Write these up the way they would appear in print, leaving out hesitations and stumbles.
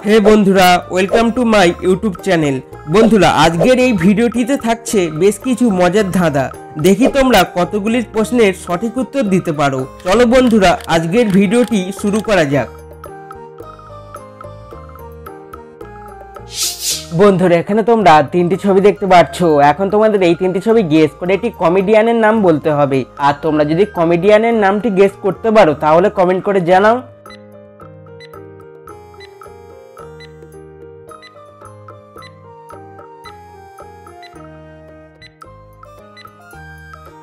হে বন্ধুরা, welcome to my YouTube channel. বন্ধুরা, আজকের এই ভিডিওটিতে থাকছে বেশ কিছু মজার ধাঁধা। দেখি তোমরা কতগুলির প্রশ্নের সঠিক উত্তর দিতে পারো। চলো বন্ধুরা, আজকের ভিডিওটি শুরু করা যাক। বন্ধুরা, এখানে তোমরা তিনটি ছবি দেখতে পাচ্ছ। এখন তোমাদের এই তিনটি ছবি গেস করে একটি কমেডিয়ানের নাম বলতে হবে। আর তোমরা যদি কমেডিয়ানের নামটি গেস করতে পারো তাহলে কমেন্ট করে জানাও।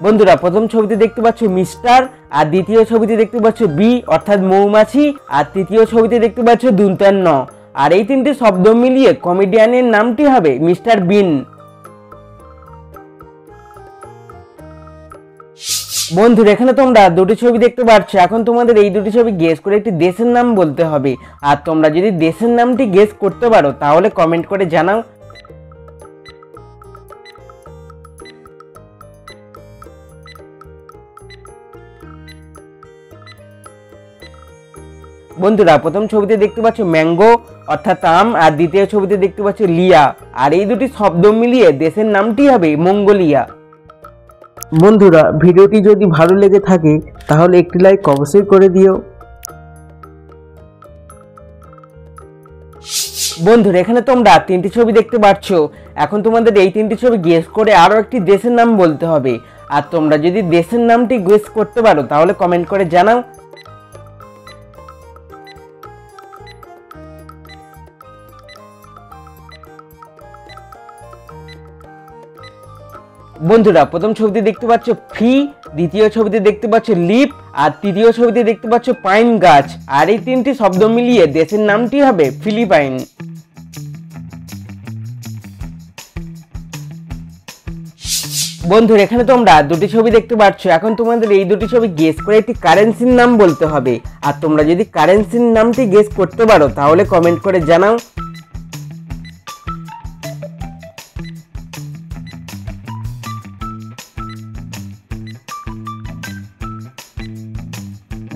বন্ধুরা, প্রথম ছবিতে দেখতে পাচ্ছ মিস্টার, আর দ্বিতীয় ছবিতে দেখতে পাচ্ছ বি অর্থাৎ মৌমাছি, আর তৃতীয় ছবিতে দেখতে পাচ্ছ দন্তান্ন। আর এই তিনটি শব্দ মিলিয়ে কমেডিয়ানের নামটি হবে মিস্টার বিন। বন্ধুরা, এখানে তোমরা দুটি ছবি দেখতে পাচ্ছ। এখন তোমাদের এই দুটি ছবি গেস করে একটি দেশের নাম বলতে হবে। আর তোমরা যদি দেশের নামটি গেস করতে পারো তাহলে কমেন্ট করে জানাও। বন্ধুরা, প্রথম ছবিতে দেখতে পাচ্ছ ম্যাঙ্গো অর্থাৎ আম, আর দ্বিতীয় ছবিতে দেখতে পাচ্ছ লিয়া। আর এই দুটি শব্দ মিলিয়ে দেশের নামটি হবে মঙ্গোলিয়া। বন্ধুরা, ভিডিওটি যদি ভালো লেগে থাকে তাহলে একটি লাইক অবশ্যই করে দিও। বন্ধুরা, এখানে তোমরা তিনটি ছবি দেখতে পাচ্ছ। এখন তোমাদের এই তিনটি ছবি গেস করে আরো একটি দেশের নাম বলতে হবে। আর তোমরা যদি দেশের নামটি গেস করতে পারো তাহলে কমেন্ট করে জানাও। বন্ধুরা, প্রথম ছবিতে দেখতে পাচ্ছ ফি, দ্বিতীয় ছবিতে দেখতে পাচ্ছ লিপ, আর তৃতীয় ছবিতে দেখতে পাচ্ছ পাইন গাছ। আর এই তিনটি শব্দ মিলিয়ে দেশের নামটি হবে ফিলিপাইন। বন্ধুরা, এখানে তোমরা দুটি ছবি দেখতে পাচ্ছ। এখন তোমাদের এই দুটি ছবি গেস করে একটি কারেন্সির নাম বলতে হবে। আর তোমরা যদি কারেন্সির নামটি গেস করতে পারো তাহলে কমেন্ট করে জানাও।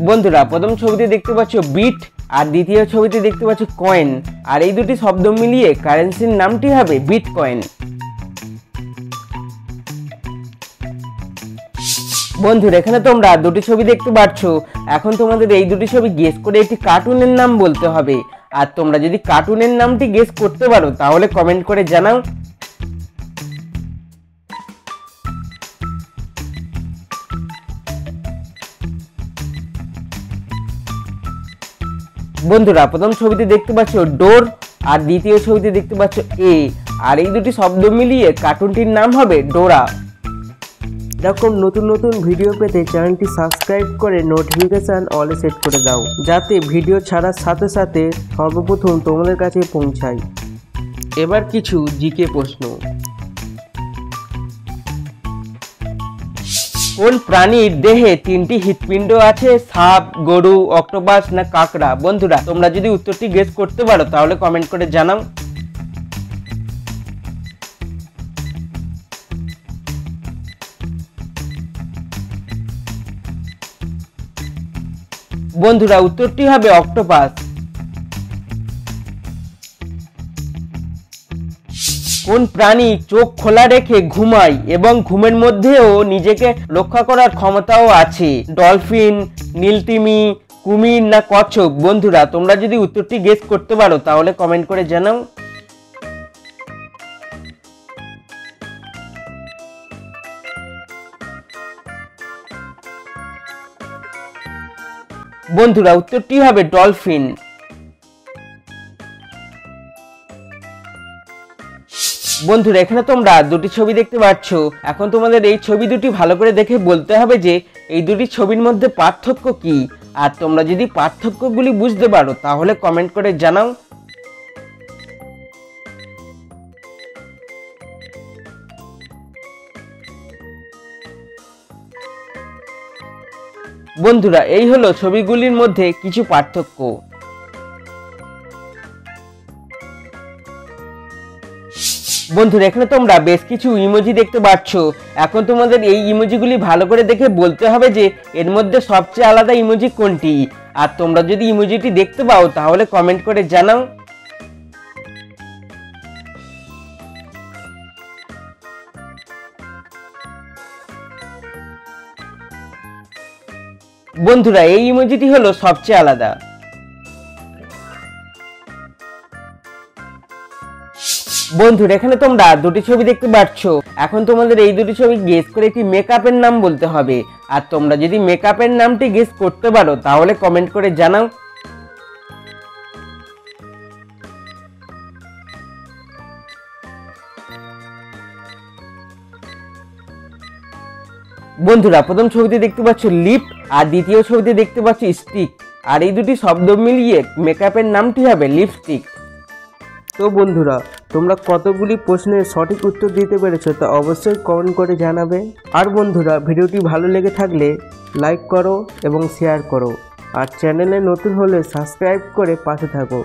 বন্ধুরা, প্রথম ছবিতে দেখতে পাচ্ছ বিট, আর দ্বিতীয় ছবিতে দেখতে পাচ্ছ কয়েন। আর এই দুটি শব্দ মিলিয়ে কারেন্সির নামটি হবে বিটকয়েন। বন্ধুরা, এখানে তোমরা দুটি ছবি দেখতে পাচ্ছ। এখন তোমাদের এই দুটি ছবি গেস করে একটি কার্টুনের নাম বলতে হবে। আর তোমরা যদি কার্টুনের নামটি গেস করতে পারো তাহলে কমেন্ট করে জানাও। বন্ধুরা, প্রথম ছবিতে দেখতে পাচ্ছ ডোর, আর দ্বিতীয় ছবিতে দেখতে পাচ্ছ এ। আর এই দুটি শব্দ মিলিয়ে কার্টুনটির নাম হবে ডোরা। এরকম নতুন নতুন ভিডিও পেতে চ্যানেলটি সাবস্ক্রাইব করে নোটিফিকেশান অলে সেট করে দাও, যাতে ভিডিও ছাড়ার সাথে সাথে সর্বপ্রথম তোমাদের কাছে পৌঁছায়। এবার কিছু জিকে প্রশ্ন। কোন প্রাণীর দেহে তিনটি হৃৎপিণ্ড আছে? সাপ, গরু, অক্টোপাস না কাঁকড়া? বন্ধুরা, তোমরা যদি উত্তরটি গেস করতে পারো তাহলে কমেন্ট করে জানাও। বন্ধুরা, উত্তরটি হবে অক্টোপাস। কোন প্রাণী চোখ খোলা রেখে ঘুমায় এবং ঘুমের মধ্যেও নিজেকে রক্ষা করার ক্ষমতাও আছে? ডলফিন, নীলতিমি, কুমির না কচ্ছপ? বন্ধুরা, তোমরা যদি উত্তরটি গেস করতে পারো তাহলে কমেন্ট করে জানাও। বন্ধুরা, উত্তরটি হবে ডলফিন। বন্ধুরা, এখানে তোমরা দুটি ছবি দেখতে পাচ্ছ। এখন তোমাদের এই ছবি দুটি ভালো করে দেখে বলতে হবে যে এই দুটি ছবির মধ্যে পার্থক্য কি। আর তোমরা যদি পার্থক্যগুলি বুঝতে পারো তাহলে কমেন্ট করে জানাও। বন্ধুরা, এই হলো ছবিগুলির মধ্যে কিছু পার্থক্য। বন্ধুরা, এখানে তোমরা বেশ কিছু ইমোজি দেখতে পাচ্ছ। এখন তোমাদের এই ইমোজিগুলি ভালো করে দেখে বলতে হবে যে এর মধ্যে সবচেয়ে আলাদা ইমোজি কোনটি। আর তোমরা যদি ইমোজিটি দেখতে পাও তাহলে কমেন্ট করে জানাও। বন্ধুরা এই ইমোজিটি হলো সবচেয়ে আলাদা। বন্ধুরা এখানে তোমরা দুটি ছবি দেখতে পাচ্ছ। এখন তোমাদের এই দুটি ছবি গেস করে একটি মেকআপের নাম বলতে হবে। আর তোমরা যদি মেকআপের নামটি গেস করতে পারো তাহলে কমেন্ট করে জানাও। বন্ধুরা প্রথম ছবিতে দেখতে পাচ্ছ লিপ আর দ্বিতীয় ছবিতে দেখতে পাচ্ছ স্টিক। আর এই দুটি শব্দ মিলিয়ে মেকআপের নামটি হবে লিপস্টিক। তো বন্ধুরা তোমরা কতগুলি প্রশ্নের সঠিক উত্তর দিতে পেরেছো তা অবশ্যই কমেন্ট করে জানাবে। আর বন্ধুরা ভিডিওটি ভালো লেগে থাকলে লাইক করো এবং শেয়ার করো। আর চ্যানেলে নতুন হলে সাবস্ক্রাইব করে পাশে থাকো।